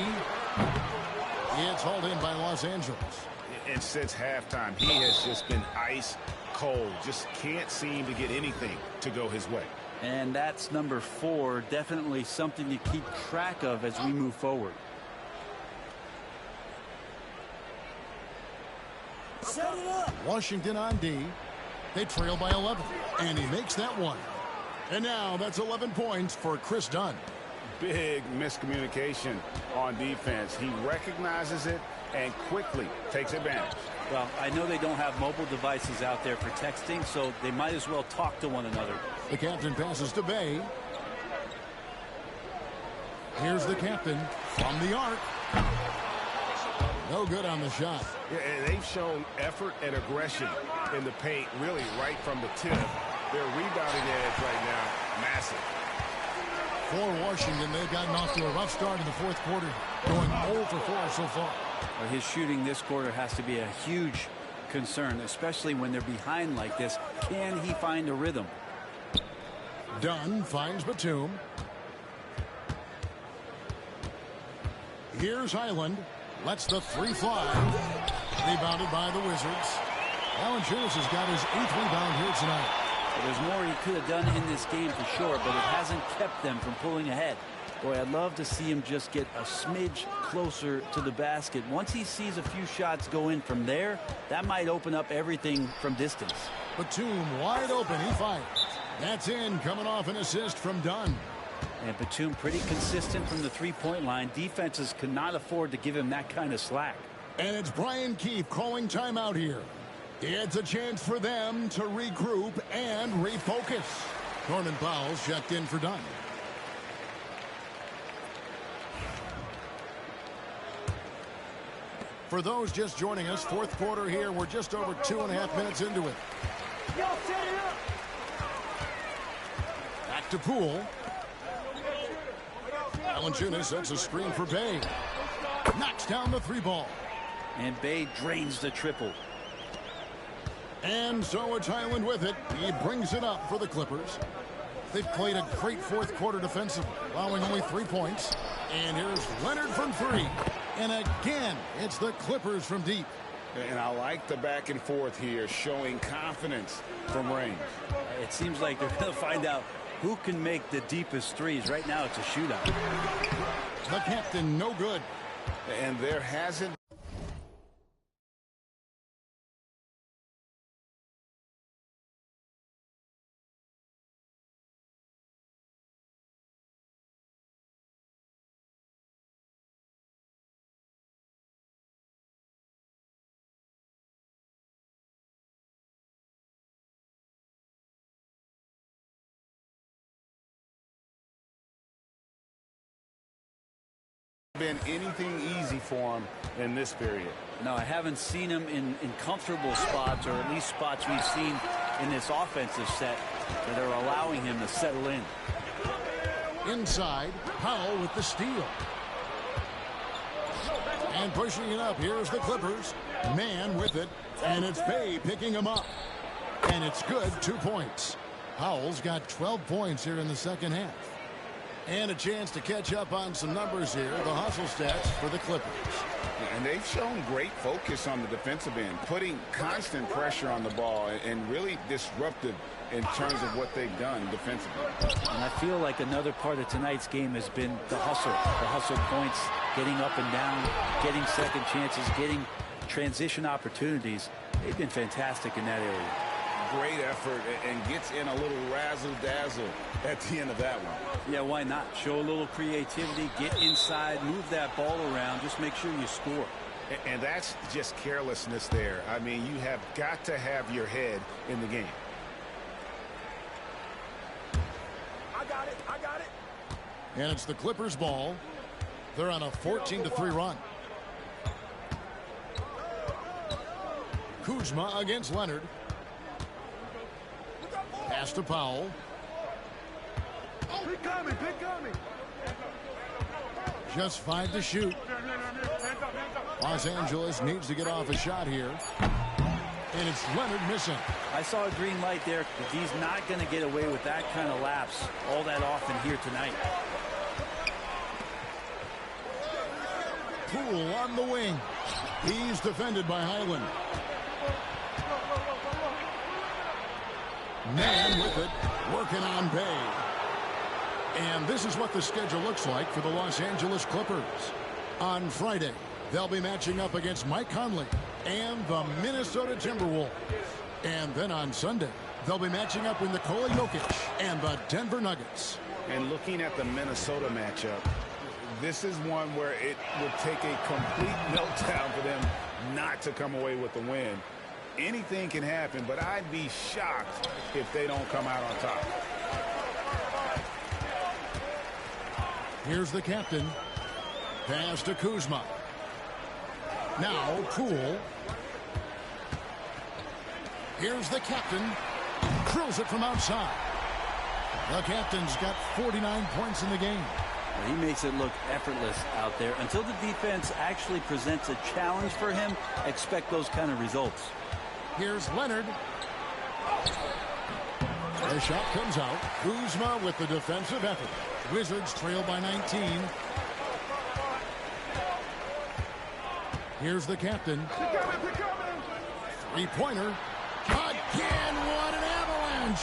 It's hauled in by Los Angeles. And since halftime, he has just been ice cold. Just can't seem to get anything to go his way. And that's number 4. Definitely something to keep track of as we move forward. Set it up. Washington on D. They trail by 11. And he makes that one. And now that's 11 points for Chris Dunn. Big miscommunication on defense. He recognizes it and quickly takes advantage. Well, I know they don't have mobile devices out there for texting, so they might as well talk to one another. The captain passes to Bay. Here's the captain from the arc. No good on the shot. Yeah, and they've shown effort and aggression in the paint, really right from the tip. Their rebounding edge right now, massive. For Washington, they've gotten off to a rough start in the fourth quarter, going 0 for 4 so far. Well, his shooting this quarter has to be a huge concern, especially when they're behind like this. Can he find a rhythm? Dunn finds Batum. Here's Highland. Lets the 3 fly. Rebounded by the Wizards. Valanciunas has got his 8th rebound here tonight. Well, there's more he could have done in this game for sure, but it hasn't kept them from pulling ahead. Boy, I'd love to see him just get a smidge closer to the basket. Once he sees a few shots go in from there, that might open up everything from distance. Batum wide open. He fires. That's in, coming off an assist from Dunn. And Batum pretty consistent from the three-point line. Defenses cannot afford to give him that kind of slack. And it's Brian Keefe calling timeout here. It's a chance for them to regroup and refocus. Norman Powell's checked in for Dunn. For those just joining us, fourth quarter here. We're just over 2.5 minutes into it. Back to Poole. Valanciunas sets a screen for Bay. Knocks down the 3 ball. And Bay drains the triple. And so it's Highland with it. He brings it up for the Clippers. They've played a great fourth quarter defensively, allowing only 3 points. And here's Leonard from 3. And again, it's the Clippers from deep. And I like the back and forth here, showing confidence from range. It seems like they're going to find out who can make the deepest threes. Right now, it's a shootout. The captain, no good. And there hasn't been anything easy for him in this period. No, I haven't seen him in comfortable spots, or at least spots we've seen in this offensive set that are allowing him to settle in. Inside, Powell with the steal. And pushing it up, here's the Clippers. Man with it, and it's Bay picking him up. And it's good, 2 points. Powell's got 12 points here in the second half. And a chance to catch up on some numbers here, the hustle stats for the Clippers. And they've shown great focus on the defensive end, putting constant pressure on the ball and really disruptive in terms of what they've done defensively. And I feel like another part of tonight's game has been the hustle points, getting up and down, getting second chances, getting transition opportunities. They've been fantastic in that area. Great effort and gets in a little razzle-dazzle at the end of that one. Yeah, why not? Show a little creativity, get inside, move that ball around, just make sure you score. And that's just carelessness there. I mean, you have got to have your head in the game. I got it. And it's the Clippers' ball. They're on a 14-3 run. Kuzma against Leonard. Pass to Powell. Pick coming. Just 5 to shoot. Los Angeles needs to get off a shot here. And it's Leonard missing. I saw a green light there, but he's not going to get away with that kind of lapse all that often here tonight. Poole on the wing. He's defended by Highland. Man with it, working on Bay. And this is what the schedule looks like for the Los Angeles Clippers. On Friday, they'll be matching up against Mike Conley and the Minnesota Timberwolves. And then on Sunday, they'll be matching up with Nikola Jokic and the Denver Nuggets. And looking at the Minnesota matchup, this is one where it would take a complete meltdown for them not to come away with the win. Anything can happen, but I'd be shocked if they don't come out on top. Here's the captain. Pass to Kuzma. Now Poole. Here's the captain. Drills it from outside. The captain's got 49 points in the game. He makes it look effortless out there. Until the defense actually presents a challenge for him, expect those kind of results. Here's Leonard. The shot comes out. Kuzma with the defensive effort. Wizards trail by 19. Here's the captain. Three-pointer. Again, what an avalanche.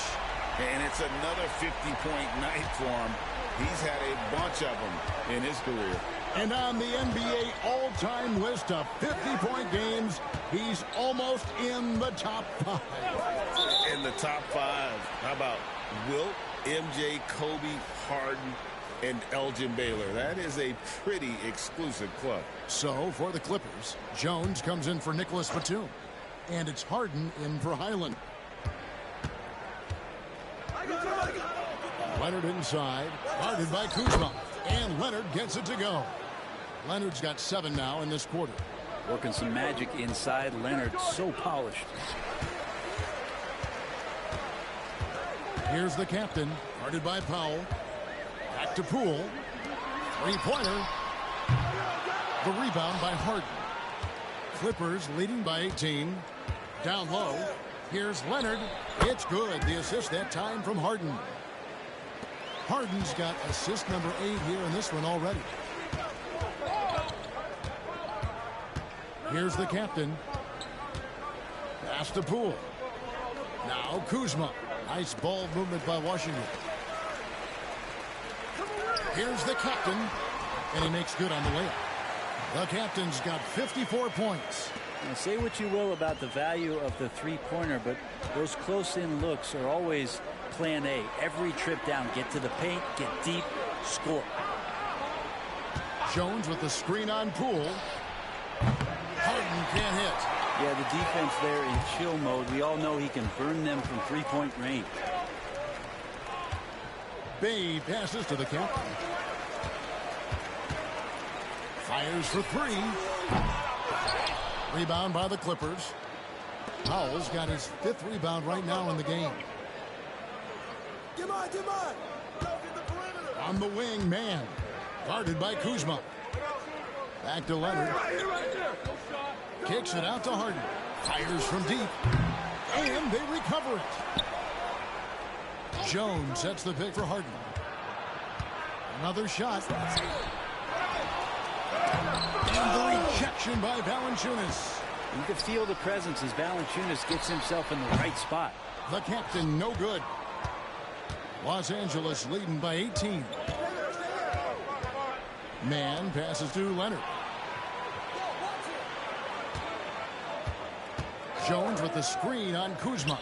And it's another 50-point night for him. He's had a bunch of them in his career. And on the NBA all-time list of 50-point games, he's almost in the top 5. In the top 5. How about Wilt, MJ, Kobe, Harden, and Elgin Baylor? That is a pretty exclusive club. So, for the Clippers, Jones comes in for Nicholas Batum. And it's Harden in for Highland. Leonard inside, guarded by Kuzma. And Leonard gets it to go. Leonard's got 7 now in this quarter. Working some magic inside. Leonard so polished. Here's the captain, guarded by Powell. Back to Poole. Three-pointer. The rebound by Harden. Clippers leading by 18. Down low. Here's Leonard. It's good. The assist that time from Harden. Harden's got assist number 8 here in this one already. Here's the captain. Pass to Poole. Now Kuzma. Nice ball movement by Washington. Here's the captain. And he makes good on the layup. The captain's got 54 points. Now, say what you will about the value of the three-pointer, but those close-in looks are always plan A. Every trip down, get to the paint, get deep, score. Jones with the screen on Poole. Harden can't hit. Yeah, the defense there in chill mode. We all know he can burn them from three-point range. Bay passes to the captain. Fires for 3. Rebound by the Clippers. Powell's got his 5th rebound right now in the game. On the wing, man. Guarded by Kuzma. Back to Leonard. Kicks it out to Harden. Fires from deep. And they recover it. Jones sets the pick for Harden. Another shot. And the rejection by Valanciunas. You can feel the presence as Valanciunas gets himself in the right spot. The captain, no good. Los Angeles leading by 18. Man passes to Leonard. Jones with the screen on Kuzma.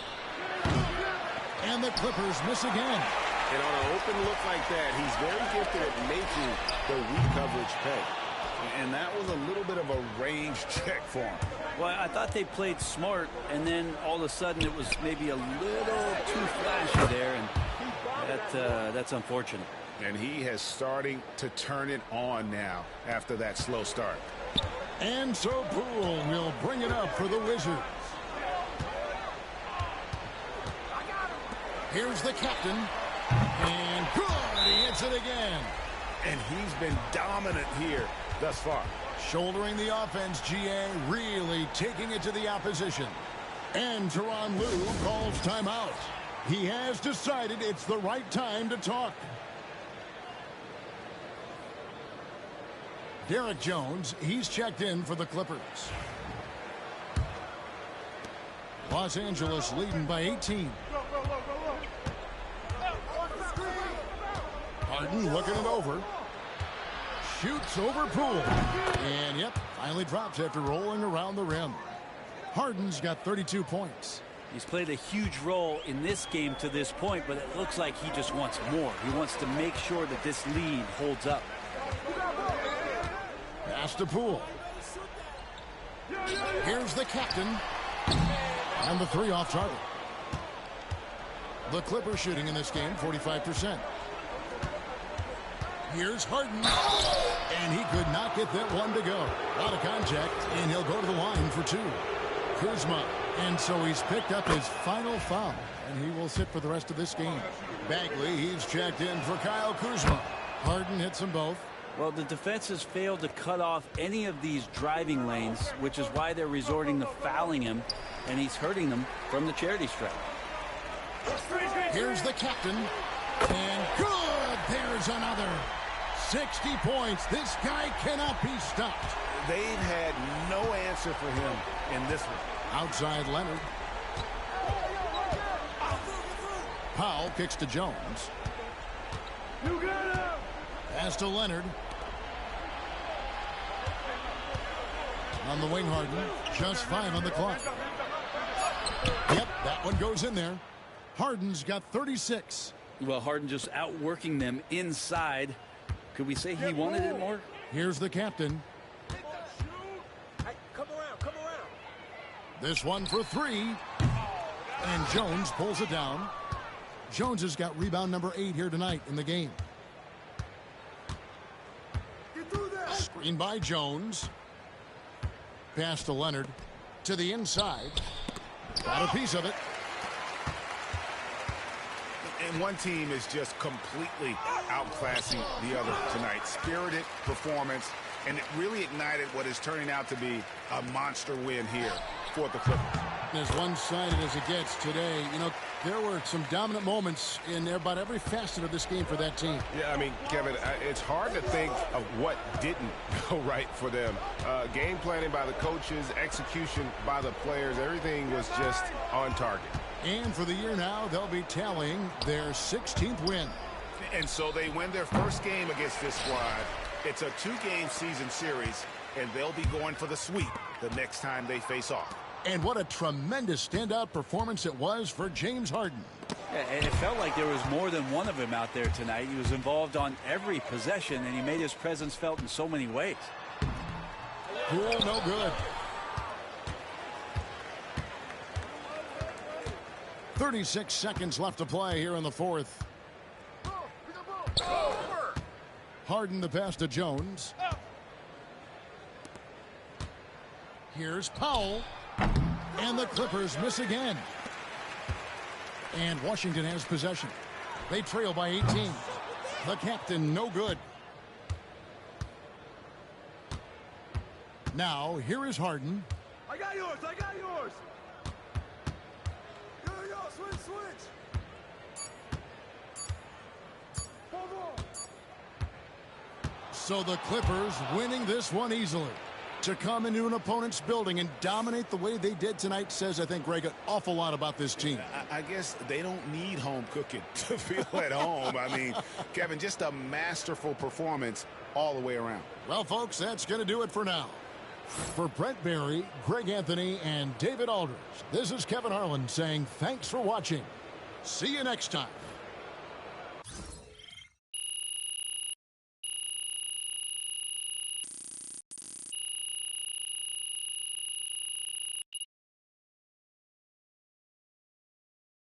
And the Clippers miss again. And on an open look like that, he's very gifted at making the weak coverage pay. And that was a little bit of a range check for him. Well, I thought they played smart, and then all of a sudden it was maybe a little too flashy there, and that's unfortunate. And he has starting to turn it on now after that slow start. And so Poole will bring it up for the Wizards. Here's the captain. And good, he hits it again. And he's been dominant here thus far. Shouldering the offense, GA really taking it to the opposition. And Tyronn Lue calls timeout. He has decided it's the right time to talk. Derek Jones, he's checked in for the Clippers. Los Angeles leading by 18. Harden looking it over. Shoots over Poole. And, yep, finally drops after rolling around the rim. Harden's got 32 points. He's played a huge role in this game to this point, but it looks like he just wants more. He wants to make sure that this lead holds up. Pass to Poole. Here's the captain. And the three off target. The Clippers shooting in this game 45%. Here's Harden. And he could not get that one to go. A lot of contact, and he'll go to the line for two. Kuzma. And so he's picked up his final foul, and he will sit for the rest of this game. Bagley, he's checked in for Kyle Kuzma. Harden hits them both. Well, the defense has failed to cut off any of these driving lanes, which is why they're resorting to fouling him, and he's hurting them from the charity stripe. Here's the captain. And good! There's another. 60 points. This guy cannot be stopped. They've had no answer for him in this one. Outside Leonard. Powell kicks to Jones. You got him! Pass to Leonard. On the wing, Harden. Just 5 on the clock. Yep, that one goes in there. Harden's got 36. Well, Harden just outworking them inside. Could we say he wanted it more? Here's the captain. Hey, come around. This one for 3. And Jones pulls it down. Jones has got rebound number 8 here tonight in the game. Screen by Jones. Pass to Leonard. To the inside. Got a piece of it. And one team is just completely outclassing the other tonight. Spirited performance, and it really ignited what is turning out to be a monster win here for the Clippers. As one-sided as it gets today, you know, there were some dominant moments in about every facet of this game for that team. Yeah, I mean, Kevin, it's hard to think of what didn't go right for them. Game planning by the coaches, execution by the players, everything was just on target. And for the year now, they'll be tallying their 16th win. And so they win their first game against this squad. It's a 2-game season series, and they'll be going for the sweep the next time they face off. And what a tremendous standout performance it was for James Harden. Yeah, and it felt like there was more than one of him out there tonight. He was involved on every possession, and he made his presence felt in so many ways. Poole, no good. 36 seconds left to play here in the fourth. Harden the pass to Jones. Here's Powell. And the Clippers miss again. And Washington has possession. They trail by 18. The captain, no good. Now, here is Harden. I got yours. I got yours. Yo, switch, switch. One more. So the Clippers winning this one easily. To come into an opponent's building and dominate the way they did tonight says, I think, Greg, an awful lot about this team. I guess they don't need home cooking to feel at home. I mean, Kevin, just a masterful performance all the way around. Well, folks, that's going to do it for now. For Brent Barry, Greg Anthony, and David Aldridge, this is Kevin Harlan saying thanks for watching. See you next time.